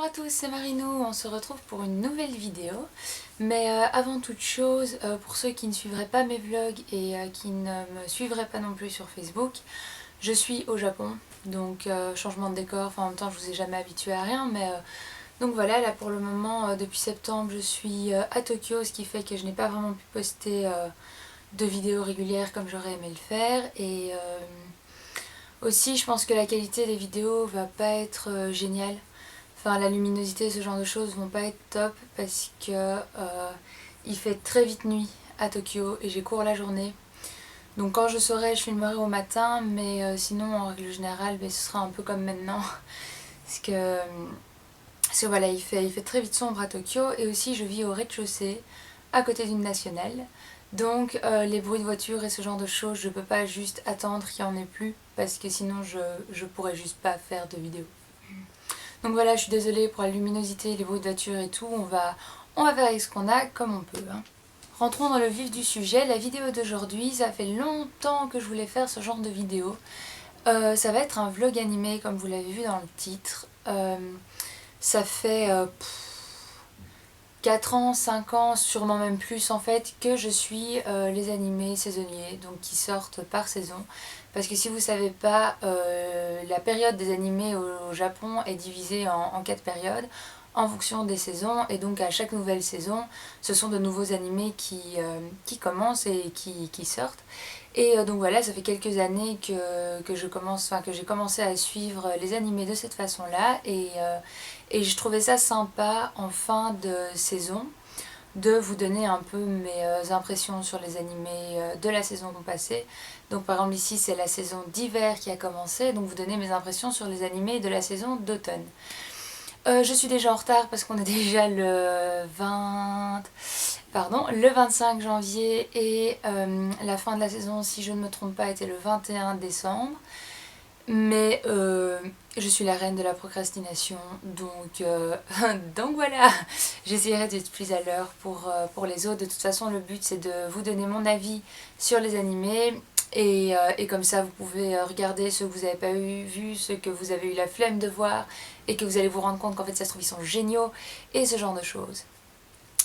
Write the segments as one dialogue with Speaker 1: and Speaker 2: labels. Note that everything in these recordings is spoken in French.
Speaker 1: Bonjour à tous, c'est Marinou, on se retrouve pour une nouvelle vidéo. Mais avant toute chose, pour ceux qui ne suivraient pas mes vlogs et qui ne me suivraient pas non plus sur Facebook, je suis au Japon, donc changement de décor, enfin en même temps je vous ai jamais habitué à rien, mais donc voilà, là pour le moment, depuis septembre, je suis à Tokyo, ce qui fait que je n'ai pas vraiment pu poster de vidéos régulières comme j'aurais aimé le faire, et aussi je pense que la qualité des vidéos va pas être géniale. Enfin, la luminosité, ce genre de choses vont pas être top parce que il fait très vite nuit à Tokyo et j'ai cours la journée. Donc quand je saurai, je filmerai au matin, mais sinon en règle générale, ce sera un peu comme maintenant. Parce que voilà, il fait très vite sombre à Tokyo et aussi je vis au rez-de-chaussée, à côté d'une nationale. Donc les bruits de voiture et ce genre de choses, je peux pas juste attendre qu'il n'y en ait plus parce que sinon je pourrais juste pas faire de vidéo. Donc voilà, je suis désolée pour la luminosité, les bruits de voiture et tout, on va faire avec ce qu'on a comme on peut. Rentrons dans le vif du sujet, la vidéo d'aujourd'hui, ça fait longtemps que je voulais faire ce genre de vidéo. Ça va être un vlog animé comme vous l'avez vu dans le titre. Ça fait 4 ans, 5 ans, sûrement même plus en fait, que je suis les animés saisonniers, donc qui sortent par saison. Parce que si vous savez pas, la période des animés au Japon est divisée en 4 périodes en fonction des saisons, et donc à chaque nouvelle saison, ce sont de nouveaux animés qui commencent et qui sortent. Et donc voilà, ça fait quelques années que j'ai commencé à suivre les animés de cette façon-là, et je trouvais ça sympa en fin de saison de vous donner un peu mes impressions sur les animés de la saison passée. Donc par exemple ici c'est la saison d'hiver qui a commencé, donc vous donner mes impressions sur les animés de la saison d'automne. Je suis déjà en retard parce qu'on est déjà le 25 janvier et la fin de la saison, si je ne me trompe pas, était le 21 décembre. Mais je suis la reine de la procrastination, donc, donc voilà, j'essaierai d'être plus à l'heure pour les autres. De toute façon, le but c'est de vous donner mon avis sur les animés. Et comme ça, vous pouvez regarder ceux que vous n'avez pas vu, ceux que vous avez eu la flemme de voir, et que vous allez vous rendre compte qu'en fait, ça se trouve, ils sont géniaux, et ce genre de choses.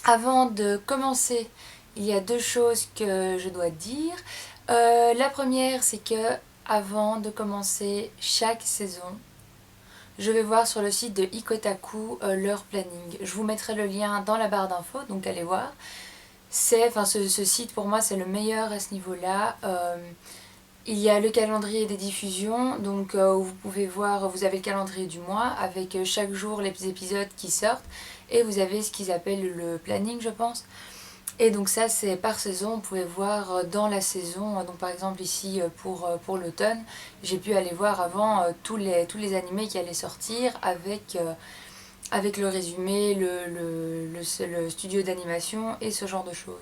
Speaker 1: Avant de commencer, il y a deux choses que je dois dire. La première, c'est que avant de commencer chaque saison, je vais voir sur le site de Ikotaku leur planning. Je vous mettrai le lien dans la barre d'infos, donc allez voir. Ce site pour moi c'est le meilleur à ce niveau-là. Il y a le calendrier des diffusions, donc vous pouvez voir, vous avez le calendrier du mois avec chaque jour les épisodes qui sortent, et vous avez ce qu'ils appellent le planning, je pense. Et donc ça c'est par saison, vous pouvez voir dans la saison, donc par exemple ici pour l'automne, j'ai pu aller voir avant tous les animés qui allaient sortir avec le résumé, le studio d'animation et ce genre de choses.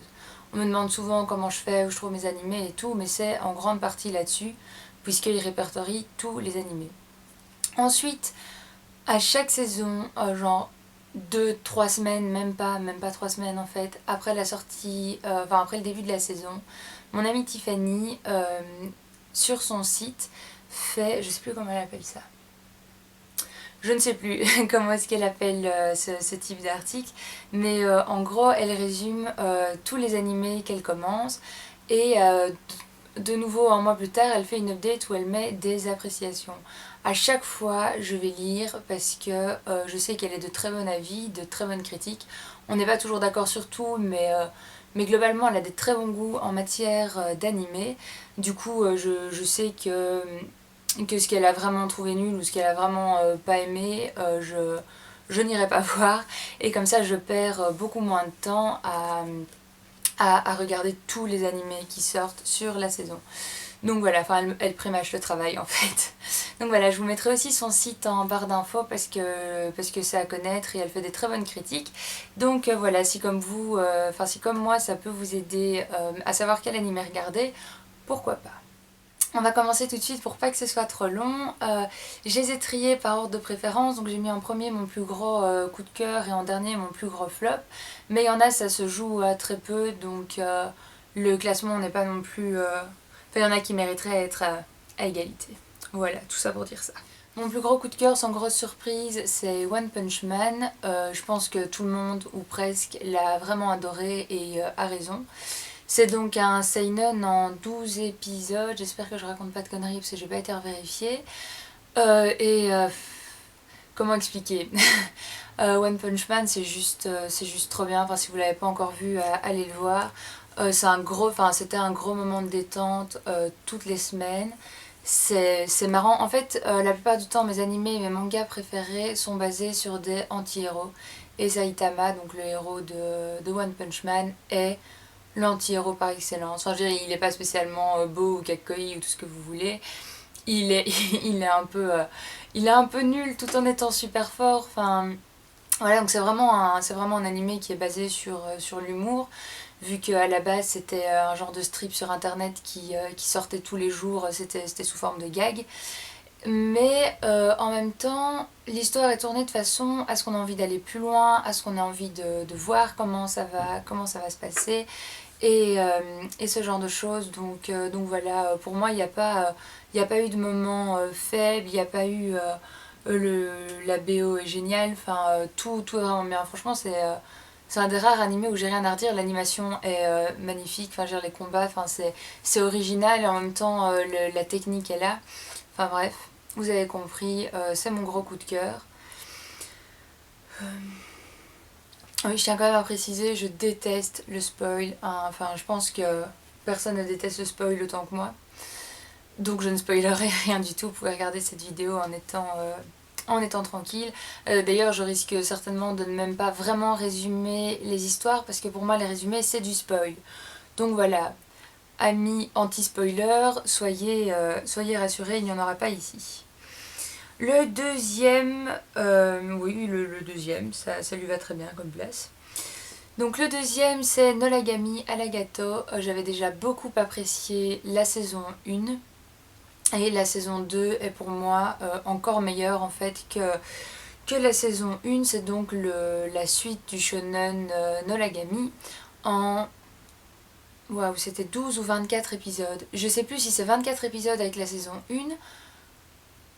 Speaker 1: On me demande souvent comment je fais, où je trouve mes animés et tout, mais c'est en grande partie là-dessus, puisqu'ils répertorient tous les animés. Ensuite, à chaque saison, genre 2-3 semaines, même pas 3 semaines en fait, après la sortie, après le début de la saison, mon amie Tiffany, sur son site, fait, je sais plus comment elle appelle ça, je ne sais plus comment est-ce qu'elle appelle ce type d'article, mais en gros elle résume tous les animés qu'elle commence, et de nouveau un mois plus tard elle fait une update où elle met des appréciations. À chaque fois je vais lire parce que je sais qu'elle est de très bon avis, de très bonnes critiques. On n'est pas toujours d'accord sur tout, mais globalement elle a des très bons goûts en matière d'animé. Du coup je sais que ce qu'elle a vraiment trouvé nul ou ce qu'elle a vraiment pas aimé, je n'irai pas voir, et comme ça je perds beaucoup moins de temps à regarder tous les animés qui sortent sur la saison. Donc voilà, elle prémâche le travail en fait. Donc voilà, je vous mettrai aussi son site en barre d'infos parce que c'est à connaître et elle fait des très bonnes critiques. Donc voilà, si comme vous, si comme moi ça peut vous aider à savoir quel animé regarder, pourquoi pas. On va commencer tout de suite pour pas que ce soit trop long. Je les ai triés par ordre de préférence, donc j'ai mis en premier mon plus gros coup de cœur et en dernier mon plus gros flop. Mais il y en a, ça se joue à très peu, donc le classement n'est pas non plus... il y en a qui mériteraient être à égalité. Voilà, tout ça pour dire ça. Mon plus gros coup de cœur sans grosse surprise, c'est One Punch Man. Je pense que tout le monde, ou presque, l'a vraiment adoré et a raison. C'est donc un seinen en 12 épisodes, j'espère que je raconte pas de conneries parce que j'ai pas été vérifiée. Comment expliquer One Punch Man, c'est juste trop bien. Enfin, si vous l'avez pas encore vu, allez le voir. C'était un gros moment de détente toutes les semaines. C'est marrant. En fait, la plupart du temps, mes animés et mes mangas préférés sont basés sur des anti-héros. Et Saitama, donc le héros de One Punch Man, est l'anti-héros par excellence. Enfin, je veux dire, il n'est pas spécialement beau ou kakoi ou tout ce que vous voulez. Il est, il est un peu nul tout en étant super fort. Enfin, voilà, donc c'est vraiment un animé qui est basé sur l'humour, vu qu'à la base c'était un genre de strip sur internet qui sortait tous les jours, c'était sous forme de gag. Mais en même temps, l'histoire est tournée de façon à ce qu'on a envie d'aller plus loin, à ce qu'on a envie de voir comment ça va se passer et ce genre de choses. Donc voilà, pour moi, il y a pas eu de moment faible, il n'y a pas eu la BO est géniale, enfin tout est vraiment bien. Franchement, c'est un des rares animés où j'ai rien à redire. L'animation est magnifique, enfin, je veux dire, les combats, enfin, c'est original et en même temps la technique est là. Enfin bref, vous avez compris, c'est mon gros coup de cœur. Oui, je tiens quand même à préciser, je déteste le spoil, hein. Enfin, je pense que personne ne déteste le spoil autant que moi. Donc je ne spoilerai rien du tout, vous pouvez regarder cette vidéo en étant tranquille. D'ailleurs, je risque certainement de ne même pas vraiment résumer les histoires, parce que pour moi, les résumés, c'est du spoil. Donc voilà, amis anti-spoiler, soyez rassurés, il n'y en aura pas ici. Le deuxième, oui, le deuxième, ça lui va très bien comme place. Donc le deuxième, c'est Nolagami Alagato. J'avais déjà beaucoup apprécié la saison 1. Et la saison 2 est pour moi encore meilleure en fait que la saison 1. C'est donc la suite du shonen Nolagami en... Waouh, c'était 12 ou 24 épisodes. Je sais plus si c'est 24 épisodes avec la saison 1.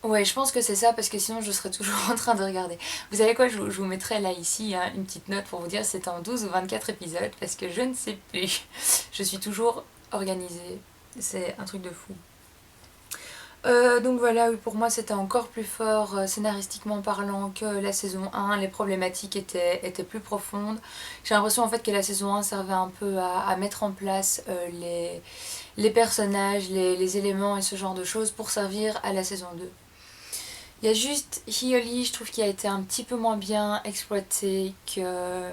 Speaker 1: Ouais, je pense que c'est ça parce que sinon je serais toujours en train de regarder. Vous savez quoi, je vous mettrai là ici hein, une petite note pour vous dire si c'était en 12 ou 24 épisodes parce que je ne sais plus. Je suis toujours organisée. C'est un truc de fou. Donc voilà, oui, pour moi c'était encore plus fort scénaristiquement parlant que la saison 1. Les problématiques étaient plus profondes. J'ai l'impression en fait que la saison 1 servait un peu à mettre en place les personnages, les éléments et ce genre de choses pour servir à la saison 2. Il y a juste Hiyori, je trouve qu'il a été un petit peu moins bien exploité que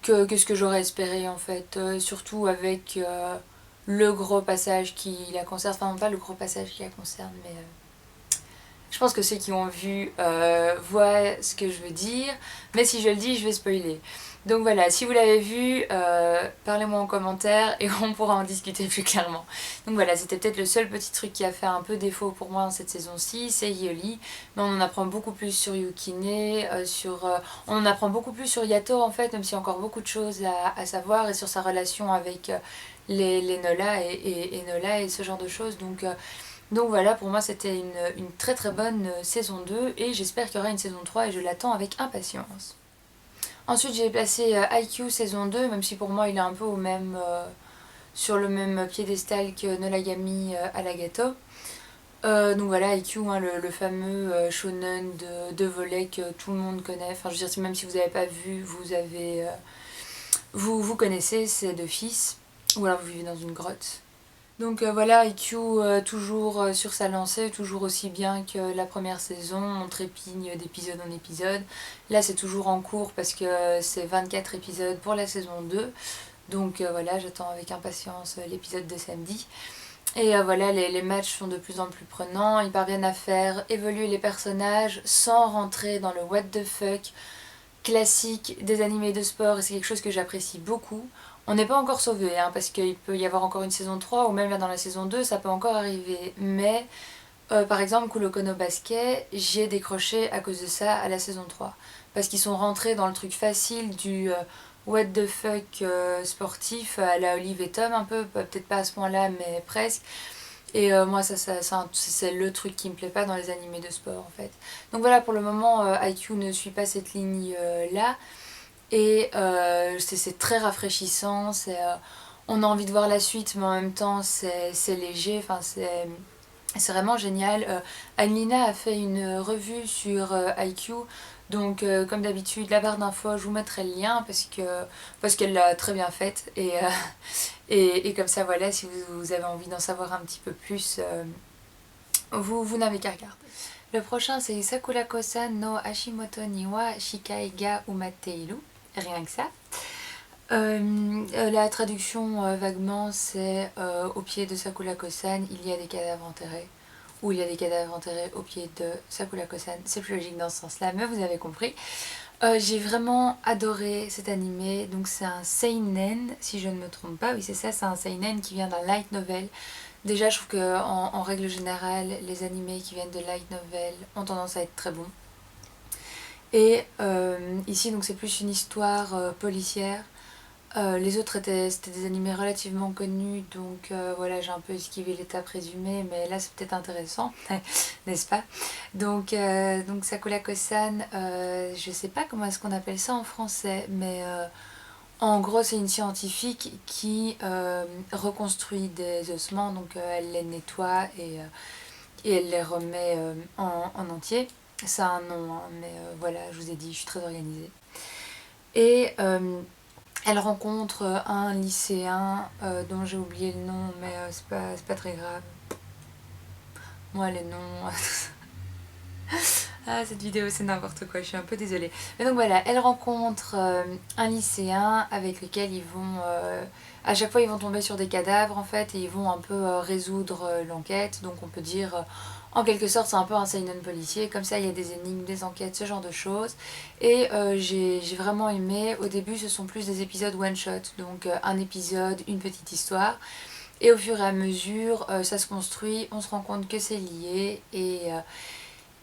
Speaker 1: ce que j'aurais espéré en fait. Surtout avec le gros passage qui la concerne. Enfin, pas le gros passage qui la concerne, mais je pense que ceux qui ont vu voient ce que je veux dire. Mais si je le dis, je vais spoiler. Donc voilà, si vous l'avez vu, parlez-moi en commentaire et on pourra en discuter plus clairement. Donc voilà, c'était peut-être le seul petit truc qui a fait un peu défaut pour moi dans cette saison-ci, c'est Hiyori. Mais on en apprend beaucoup plus sur Yukine, on en apprend beaucoup plus sur Yato en fait, même s'il y a encore beaucoup de choses à savoir et sur sa relation avec les Nola et Nola et ce genre de choses. Donc voilà, pour moi c'était une très très bonne saison 2 et j'espère qu'il y aura une saison 3 et je l'attends avec impatience. Ensuite j'ai placé IQ saison 2, même si pour moi il est un peu sur le même piédestal que Nolagami Alagato. Donc voilà, IQ, hein, le fameux shonen de volet que tout le monde connaît. Enfin je veux dire, même si vous n'avez pas vu, vous connaissez, c'est de fils. Ou alors vous vivez dans une grotte. Donc voilà, IQ toujours sur sa lancée, toujours aussi bien que la première saison, on trépigne d'épisode en épisode. Là c'est toujours en cours parce que c'est 24 épisodes pour la saison 2. Donc voilà, j'attends avec impatience l'épisode de samedi. Et voilà, les matchs sont de plus en plus prenants, ils parviennent à faire évoluer les personnages sans rentrer dans le what the fuck classique des animés de sport et c'est quelque chose que j'apprécie beaucoup. On n'est pas encore sauvé hein, parce qu'il peut y avoir encore une saison 3 ou même là dans la saison 2 ça peut encore arriver. Mais par exemple Kuroko no Basket, j'ai décroché à cause de ça à la saison 3. Parce qu'ils sont rentrés dans le truc facile du what the fuck sportif à la Olive et Tom un peu, peut-être pas à ce point là mais presque. Et moi, c'est le truc qui me plaît pas dans les animés de sport en fait. Donc voilà, pour le moment, IQ ne suit pas cette ligne là. Et c'est très rafraîchissant, on a envie de voir la suite, mais en même temps c'est léger, enfin c'est vraiment génial. Anne-Lina a fait une revue sur IQ, donc comme d'habitude, la barre d'infos, je vous mettrai le lien parce qu'elle l'a très bien faite. Et comme ça, voilà, si vous avez envie d'en savoir un petit peu plus, vous n'avez qu'à regarder. Le prochain, c'est Sakurako-san no Hashimoto ni wa Shikai ga umateiru. Rien que ça. La traduction vaguement c'est au pied de Sakurako-san il y a des cadavres enterrés, ou il y a des cadavres enterrés au pied de Sakurako-san. C'est plus logique dans ce sens là, mais vous avez compris. J'ai vraiment adoré cet animé. Donc c'est un seinen si je ne me trompe pas. Oui, c'est ça, c'est un seinen qui vient d'un light novel. Déjà, je trouve que en règle générale les animés qui viennent de light novel ont tendance à être très bons. Et ici donc c'est plus une histoire policière. Les autres c'était des animés relativement connus, donc voilà, j'ai un peu esquivé l'étape résumée, mais là c'est peut-être intéressant, n'est-ce pas? Donc Sakurako-san, je sais pas comment est-ce qu'on appelle ça en français, mais en gros c'est une scientifique qui reconstruit des ossements, donc elle les nettoie et elle les remet en entier. Ça a un nom, hein, mais voilà, je vous ai dit, je suis très organisée. Et elle rencontre un lycéen dont j'ai oublié le nom, mais c'est pas très grave. Moi, les noms. Ah, cette vidéo, c'est n'importe quoi, je suis un peu désolée. Mais donc voilà, elle rencontre un lycéen avec lequel ils vont. À chaque fois, ils vont tomber sur des cadavres en fait, et ils vont un peu résoudre l'enquête. Donc on peut dire. En quelque sorte, c'est un peu un seinen policier. Comme ça, il y a des énigmes, des enquêtes, ce genre de choses. Et j'ai vraiment aimé. Au début, ce sont plus des épisodes one-shot. Donc un épisode, une petite histoire. Et au fur et à mesure, ça se construit. On se rend compte que c'est lié.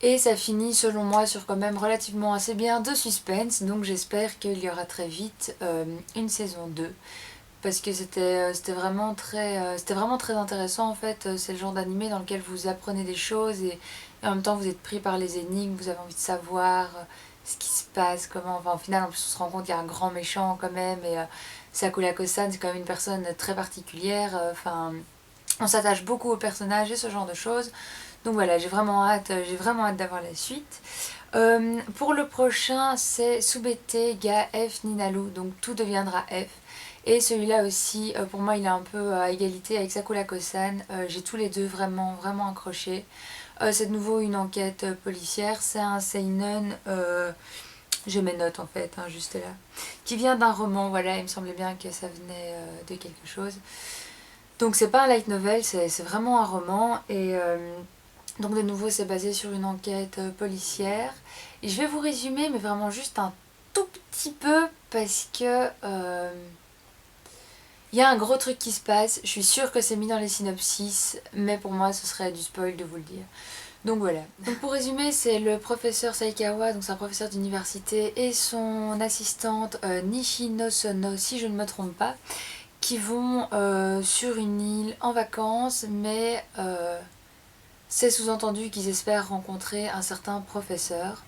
Speaker 1: Et ça finit, selon moi, sur quand même relativement assez bien de suspense. Donc j'espère qu'il y aura très vite une saison 2. Parce que c'était vraiment très intéressant en fait. C'est le genre d'animé dans lequel vous apprenez des choses et en même temps vous êtes pris par les énigmes, vous avez envie de savoir ce qui se passe, comment. Enfin, au final, en plus, on se rend compte qu'il y a un grand méchant quand même. Et Sakurako-san, c'est quand même une personne très particulière. Enfin, on s'attache beaucoup au personnage et ce genre de choses. Donc voilà, j'ai vraiment hâte d'avoir la suite. Pour le prochain, c'est Subete ga F Ninalu, donc tout deviendra F. Et celui-là aussi, pour moi, il est un peu à égalité avec Sakurako-san. J'ai tous les deux vraiment, vraiment accroché. C'est de nouveau une enquête policière. C'est un seinen, j'ai mes notes en fait, hein, juste là, qui vient d'un roman. Voilà, il me semblait bien que ça venait de quelque chose. Donc c'est pas un light novel, c'est vraiment un roman. Et donc de nouveau, c'est basé sur une enquête policière. Et je vais vous résumer, mais vraiment juste un tout petit peu, parce que il y a un gros truc qui se passe. Je suis sûre que c'est mis dans les synopsis, mais pour moi, ce serait du spoil de vous le dire. Donc voilà. Donc pour résumer, c'est le professeur Saikawa, donc c'est un professeur d'université, et son assistante Nishino Sono, si je ne me trompe pas, qui vont sur une île en vacances, mais c'est sous-entendu qu'ils espèrent rencontrer un certain professeur,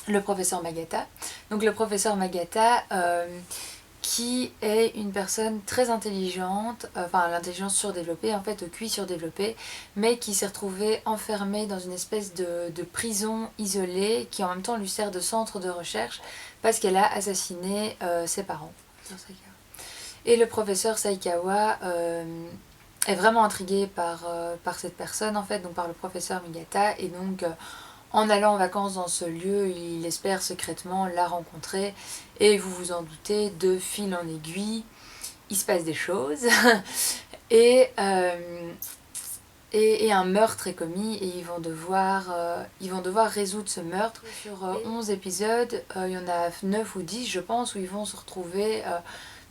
Speaker 1: le professeur Magata. Donc le professeur Magata, qui est une personne très intelligente, enfin l'intelligence surdéveloppée, en fait au QI surdéveloppé, mais qui s'est retrouvée enfermée dans une espèce de prison isolée qui en même temps lui sert de centre de recherche parce qu'elle a assassiné ses parents. Et le professeur Saikawa est vraiment intrigué par cette personne en fait, donc par le professeur Migata, et donc en allant en vacances dans ce lieu, il espère secrètement la rencontrer, et vous vous en doutez, de fil en aiguille, il se passe des choses, et, et un meurtre est commis, et ils vont devoir résoudre ce meurtre. Sur 11 épisodes, il y en a 9 ou 10 je pense, où ils vont se retrouver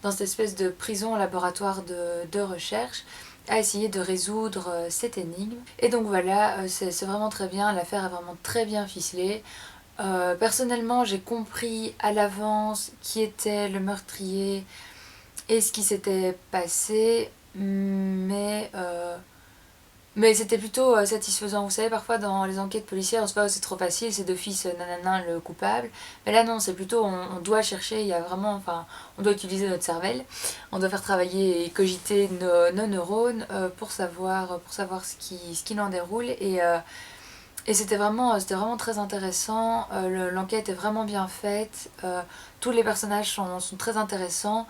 Speaker 1: dans cette espèce de prison laboratoire de recherche, à essayer de résoudre cette énigme. Et donc voilà, c'est vraiment très bien, l'affaire est vraiment très bien ficelée. Personnellement, j'ai compris à l'avance qui était le meurtrier et ce qui s'était passé, mais Mais c'était plutôt satisfaisant. Vous savez, parfois dans les enquêtes policières, on se dit oh, c'est trop facile, c'est d'office nanana le coupable. Mais là non, c'est plutôt on doit chercher, il y a vraiment, enfin, on doit utiliser notre cervelle, on doit faire travailler et cogiter nos neurones pour savoir ce qu'il en déroule. Et c'était vraiment très intéressant. L'enquête est vraiment bien faite. Tous les personnages sont très intéressants.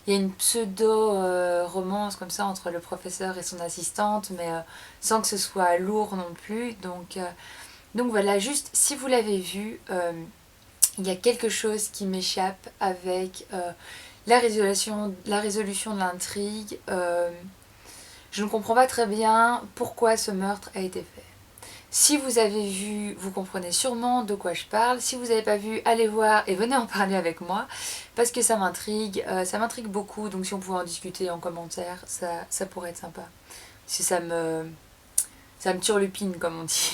Speaker 1: Il y a une pseudo-romance comme ça entre le professeur et son assistante, mais sans que ce soit lourd non plus. Donc voilà, juste si vous l'avez vu, il y a quelque chose qui m'échappe avec la résolution de l'intrigue. Je ne comprends pas très bien pourquoi ce meurtre a été fait. Si vous avez vu, vous comprenez sûrement de quoi je parle. Si vous n'avez pas vu, allez voir et venez en parler avec moi parce que ça m'intrigue beaucoup. Donc si on pouvait en discuter en commentaire, ça pourrait être sympa. Si ça me turlupine comme on dit.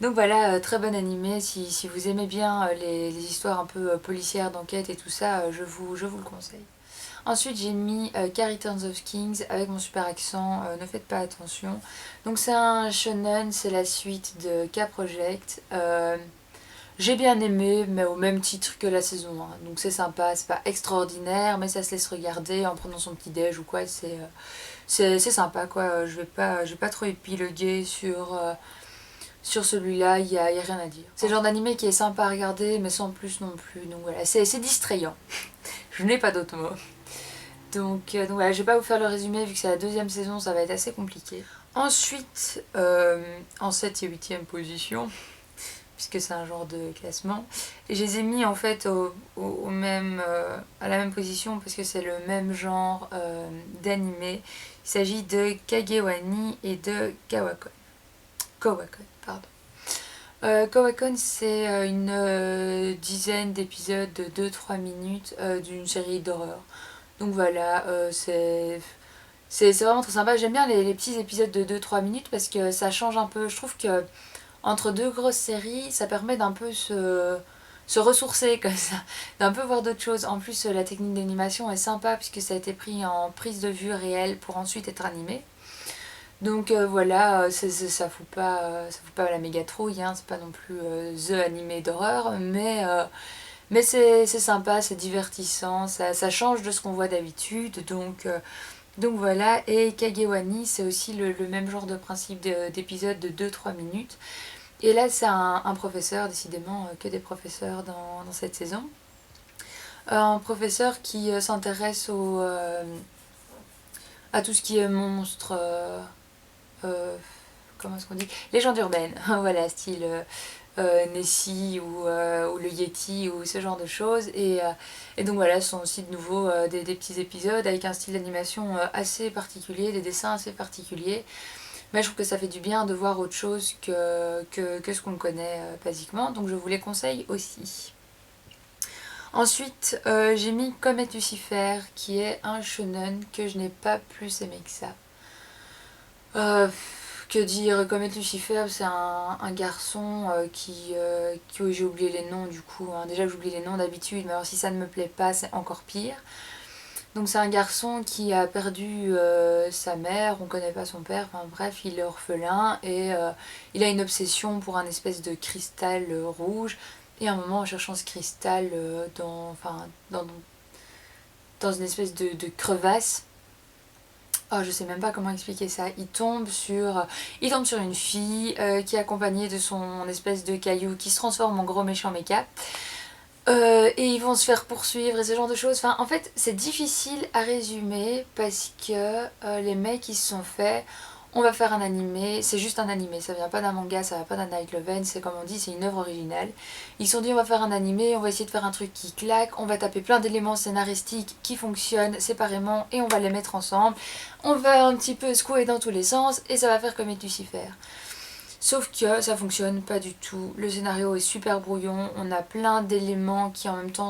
Speaker 1: Donc voilà, très bon animé. Si vous aimez bien les histoires un peu policières d'enquête et tout ça, je vous le conseille. Ensuite, j'ai mis Carrie Returns of Kings avec mon super accent, ne faites pas attention. Donc, c'est un shonen, c'est la suite de K-Project. J'ai bien aimé, mais au même titre que la saison 1. Donc, c'est sympa, c'est pas extraordinaire, mais ça se laisse regarder en prenant son petit déj ou quoi. C'est sympa quoi. Je vais pas trop épiloguer sur celui-là, il y a rien à dire. C'est le genre d'animé qui est sympa à regarder, mais sans plus non plus. Donc voilà, c'est distrayant. Je n'ai pas d'autres mots. Donc voilà, je vais pas vous faire le résumé vu que c'est la deuxième saison, ça va être assez compliqué. Ensuite, en 7 et 8 position, puisque c'est un genre de classement, et je les ai mis en fait à la même position parce que c'est le même genre d'animé. Il s'agit de Kagewani et de Kawakon. Kawakon, pardon. Kawakon, c'est une dizaine d'épisodes de 2-3 minutes d'une série d'horreur. Donc voilà, c'est vraiment très sympa. J'aime bien les petits épisodes de 2-3 minutes parce que ça change un peu. Je trouve que entre deux grosses séries, ça permet d'un peu se ressourcer comme ça, d'un peu voir d'autres choses. En plus, la technique d'animation est sympa puisque ça a été pris en prise de vue réelle pour ensuite être animé. Donc voilà, ça fout pas la méga trouille, hein, c'est pas non plus the animé d'horreur, mais c'est sympa, c'est divertissant, ça change de ce qu'on voit d'habitude, donc voilà. Et Kagewani, c'est aussi le même genre de principe d'épisode de 2-3 minutes. Et là, c'est un professeur, décidément que des professeurs dans cette saison. Un professeur qui s'intéresse à tout ce qui est monstre. Comment est-ce qu'on dit, légende urbaine, voilà, style Nessie ou le Yeti ou ce genre de choses. Et donc voilà, ce sont aussi de nouveau des petits épisodes avec un style d'animation assez particulier, des dessins assez particuliers. Mais je trouve que ça fait du bien de voir autre chose que ce qu'on connaît basiquement, donc je vous les conseille aussi. Ensuite, j'ai mis Comet Lucifer, qui est un shonen que je n'ai pas plus aimé que ça. Que dire, Comet Lucifer, c'est un garçon qui j'ai oublié les noms du coup, hein. Déjà j'oublie les noms d'habitude, mais alors si ça ne me plaît pas, c'est encore pire. Donc c'est un garçon qui a perdu sa mère, on connaît pas son père, enfin bref, il est orphelin et il a une obsession pour un espèce de cristal rouge. Et à un moment, en cherchant ce cristal dans une espèce de crevasse, oh, je sais même pas comment expliquer ça. Il tombe sur une fille qui est accompagnée de son espèce de caillou qui se transforme en gros méchant méca. Et ils vont se faire poursuivre et ce genre de choses. Enfin, en fait, c'est difficile à résumer parce que les mecs, ils se sont fait. On va faire un animé, c'est juste un animé, ça vient pas d'un manga, ça vient pas d'un Night Loven, c'est comme on dit, c'est une œuvre originale. Ils se sont dit on va faire un animé, on va essayer de faire un truc qui claque, on va taper plein d'éléments scénaristiques qui fonctionnent séparément et on va les mettre ensemble. On va un petit peu secouer dans tous les sens et ça va faire comme Lucifer. Sauf que ça fonctionne pas du tout, le scénario est super brouillon, on a plein d'éléments qui en même temps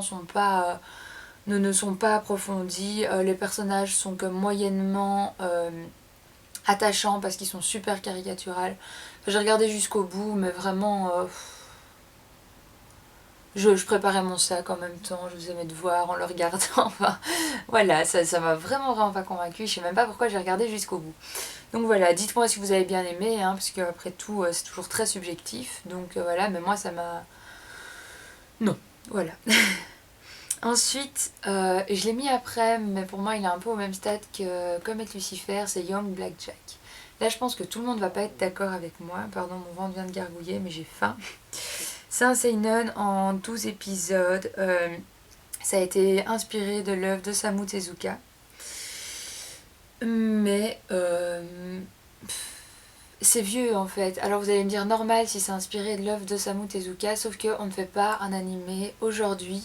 Speaker 1: ne sont pas approfondis, les personnages sont comme moyennement attachants parce qu'ils sont super caricaturales. J'ai regardé jusqu'au bout, mais vraiment Je préparais mon sac en même temps, je faisais mes devoirs en le regardant, enfin voilà, ça m'a vraiment pas convaincue, je sais même pas pourquoi j'ai regardé jusqu'au bout. Donc voilà, dites-moi si vous avez bien aimé, hein, parce qu'après tout c'est toujours très subjectif, donc voilà, mais moi ça m'a... Non, voilà. Ensuite, je l'ai mis après, mais pour moi il est un peu au même stade que Comet Lucifer, c'est Young Blackjack. Là je pense que tout le monde va pas être d'accord avec moi, pardon mon ventre vient de gargouiller mais j'ai faim. C'est un seinen en 12 épisodes, ça a été inspiré de l'œuvre de Osamu Tezuka. Mais c'est vieux en fait. Alors vous allez me dire normal si c'est inspiré de l'œuvre de Osamu Tezuka, sauf qu'on ne fait pas un animé aujourd'hui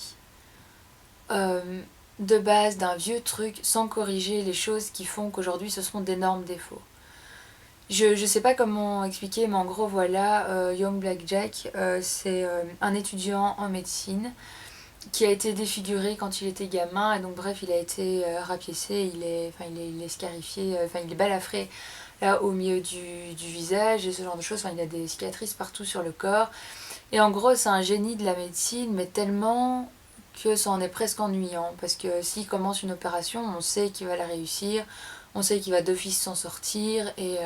Speaker 1: de base d'un vieux truc sans corriger les choses qui font qu'aujourd'hui ce seront d'énormes défauts. Je sais pas comment expliquer, mais en gros voilà, Young Blackjack, c'est un étudiant en médecine qui a été défiguré quand il était gamin, et donc bref il a été rapiécé, il est scarifié, il est balafré là au milieu du visage et ce genre de choses, il a des cicatrices partout sur le corps. Et en gros c'est un génie de la médecine, mais tellement que ça en est presque ennuyant, parce que s'il commence une opération, on sait qu'il va la réussir, on sait qu'il va d'office s'en sortir, et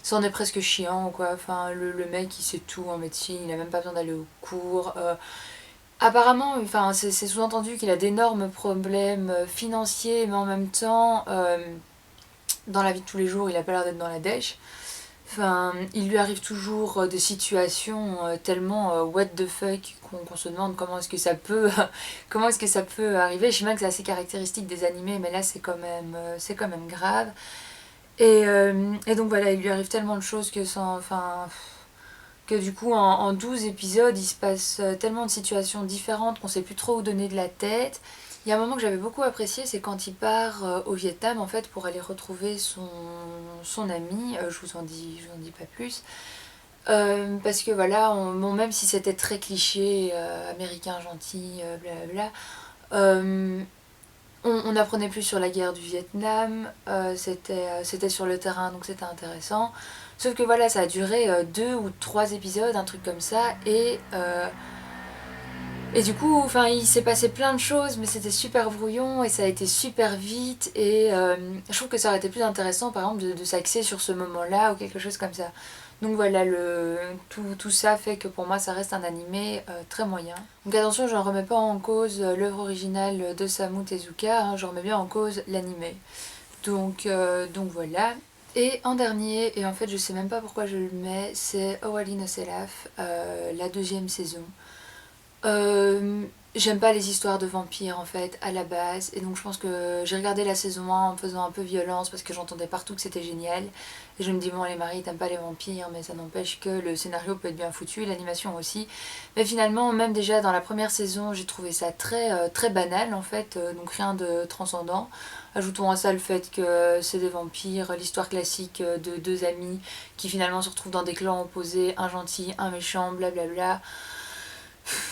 Speaker 1: ça en est presque chiant quoi. Enfin, le mec il sait tout en médecine, il a même pas besoin d'aller au cours. Apparemment, enfin, c'est sous-entendu qu'il a d'énormes problèmes financiers, mais en même temps, dans la vie de tous les jours, il a pas l'air d'être dans la dèche. Enfin, il lui arrive toujours des situations tellement what the fuck qu'on se demande comment est-ce que ça peut comment est-ce que ça peut arriver. Je sais bien que c'est assez caractéristique des animés, mais là c'est quand même grave. Et donc voilà, il lui arrive tellement de choses que du coup en 12 épisodes il se passe tellement de situations différentes qu'on sait plus trop où donner de la tête. Il y a un moment que j'avais beaucoup apprécié, c'est quand il part au Vietnam en fait pour aller retrouver son ami, je vous en dis pas plus. Parce que voilà, bon, même si c'était très cliché, américain gentil, blablabla, on apprenait plus sur la guerre du Vietnam, c'était sur le terrain donc c'était intéressant. Sauf que voilà, ça a duré 2 ou 3 épisodes, un truc comme ça, et du coup, enfin, il s'est passé plein de choses, mais c'était super brouillon et ça a été super vite. Et je trouve que ça aurait été plus intéressant, par exemple, de s'axer sur ce moment-là ou quelque chose comme ça. Donc voilà, tout ça fait que pour moi, ça reste un animé très moyen. Donc attention, je ne remets pas en cause l'œuvre originale d'Osamu Tezuka, hein, je remets bien en cause l'animé. Donc voilà. Et en dernier, et en fait je sais même pas pourquoi je le mets, c'est Owari no Seraph, la 2e saison. J'aime pas les histoires de vampires en fait à la base, et donc je pense que j'ai regardé la saison 1 en faisant un peu violence parce que j'entendais partout que c'était génial, et je me dis bon les maris t'aimes pas les vampires, mais ça n'empêche que le scénario peut être bien foutu, l'animation aussi, mais finalement même déjà dans la première saison j'ai trouvé ça très banal en fait, donc rien de transcendant. Ajoutons à ça le fait que c'est des vampires, l'histoire classique de 2 amis qui finalement se retrouvent dans des clans opposés, un gentil, un méchant, blablabla.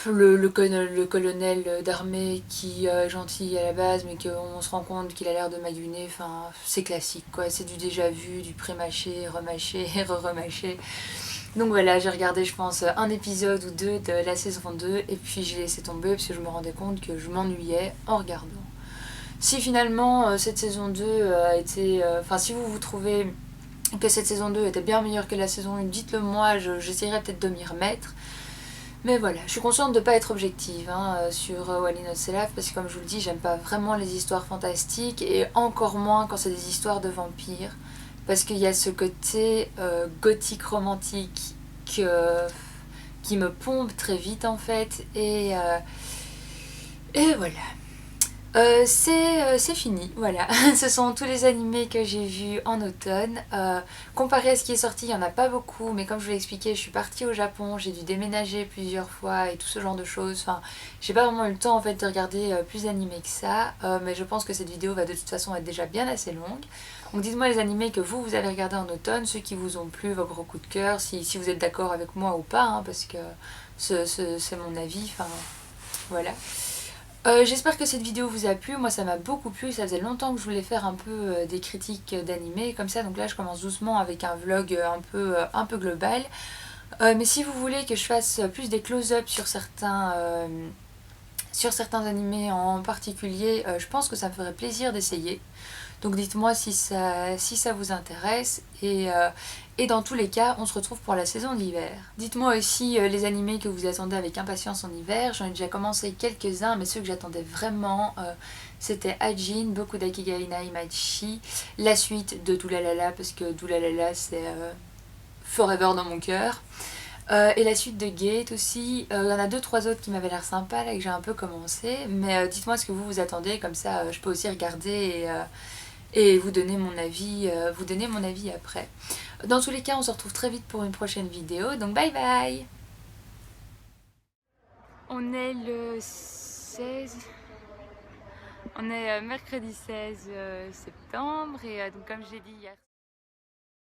Speaker 1: Le colonel d'armée qui est gentil à la base, mais qu'on se rend compte qu'il a l'air de maguner, enfin c'est classique quoi, c'est du déjà vu, du pré-mâché, remâché, re-remâché. Donc voilà, j'ai regardé je pense un épisode ou 2 de la saison 2 et puis j'ai laissé tomber parce que je me rendais compte que je m'ennuyais en regardant. Si finalement cette saison 2 a été... Enfin si vous trouvez que cette saison 2 était bien meilleure que la saison 1, dites-le moi, j'essaierai peut-être de m'y remettre. Mais voilà, je suis consciente de ne pas être objective sur Owari no Seraph, parce que comme je vous le dis, j'aime pas vraiment les histoires fantastiques, et encore moins quand c'est des histoires de vampires, parce qu'il y a ce côté gothique romantique qui me pompe très vite en fait, et voilà. C'est fini, voilà. Ce sont tous les animés que j'ai vus en automne. Comparé à ce qui est sorti, il n'y en a pas beaucoup, mais comme je vous l'ai expliqué, je suis partie au Japon, j'ai dû déménager plusieurs fois et tout ce genre de choses. Enfin, j'ai pas vraiment eu le temps en fait de regarder plus d'animés que ça, mais je pense que cette vidéo va de toute façon être déjà bien assez longue. Donc dites-moi les animés que vous allez regarder en automne, ceux qui vous ont plu, vos gros coups de cœur, si vous êtes d'accord avec moi ou pas, hein, parce que c'est mon avis, enfin voilà. J'espère que cette vidéo vous a plu, moi ça m'a beaucoup plu, ça faisait longtemps que je voulais faire un peu des critiques d'animés comme ça, donc là je commence doucement avec un vlog un peu global. Mais si vous voulez que je fasse plus des close-up sur certains animés en particulier, je pense que ça me ferait plaisir d'essayer. Donc dites-moi si ça vous intéresse. Et dans tous les cas, on se retrouve pour la saison d'hiver. Dites-moi aussi les animés que vous attendez avec impatience en hiver. J'en ai déjà commencé quelques-uns, mais ceux que j'attendais vraiment, c'était Hajin, Boku Dakigai Naimachi, la suite de Doulalala, parce que Doulalala c'est forever dans mon cœur. Et la suite de Gate aussi. Il y en a deux trois autres qui m'avaient l'air sympas là que j'ai un peu commencé. Mais dites-moi ce que vous attendez, comme ça je peux aussi regarder et vous donner mon avis après. Dans tous les cas, on se retrouve très vite pour une prochaine vidéo. Donc bye bye. On est le 16. On est mercredi 16 septembre et donc comme j'ai dit hier.